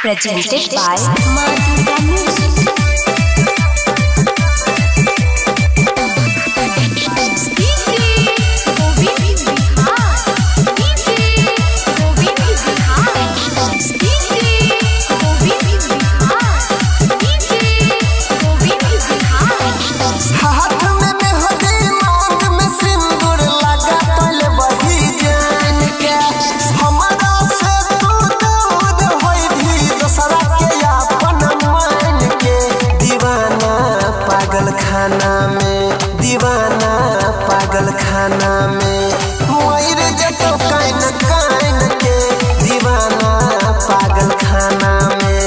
Presented by Madhuka Music. खाना में दीवाना पागल खाना में मोर जतो काइन काइन के दीवाना पागल खाना में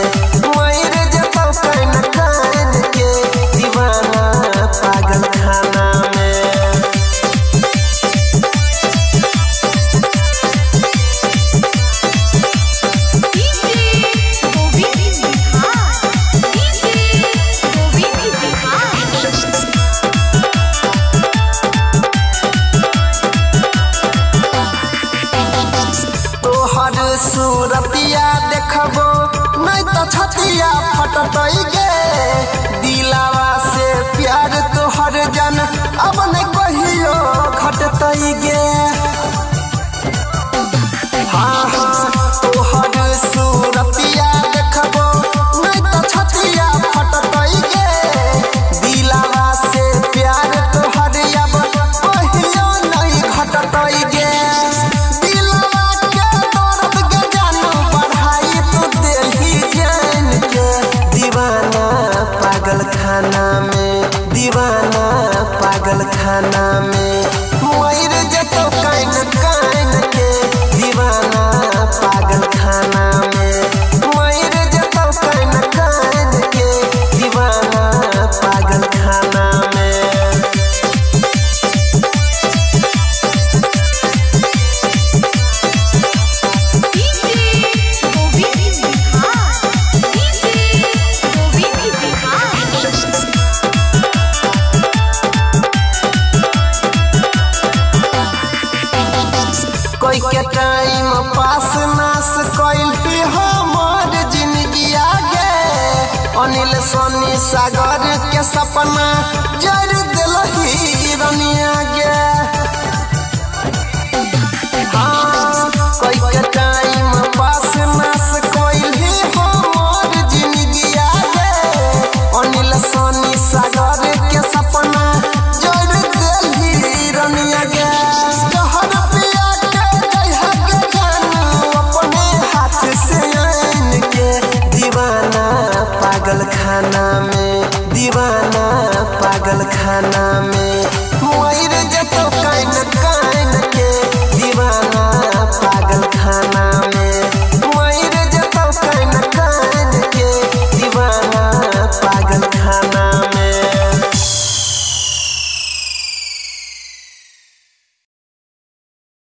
मोर जतो काइन काइन के दीवाना पागल खाना में। सूरतिया देखबो नहीं तो छतिया फटतई गे दिलावा से प्यार तोहर जन अब नहीं कहियो घटतई गे। हाँ हाँ तोहर सूरतिया देखबो नहीं तो छतिया फटतई गे दिलावा से प्यार तोहर अब कहियो नहीं घटतई गे। खाना में दीवाना पागल खाना में मोर जतो काइन काइन के दीवाना पागल खाना में मोर जतो काइन काइन के दीवाना पागल खाना में। कोई के टाइम पास नास कोइल भी हमार जिंदगी आगे अनिल सोनी सागर के सपना जड़ दिलही रनिया गे। हाँ कोई के टाइम पास नास कोइल भी हमार जिंदगी आगे अनिल सोनी सागर के सपना जड़ दिलही रनिया गे। पागल खाना में दीवाना पागल खाना में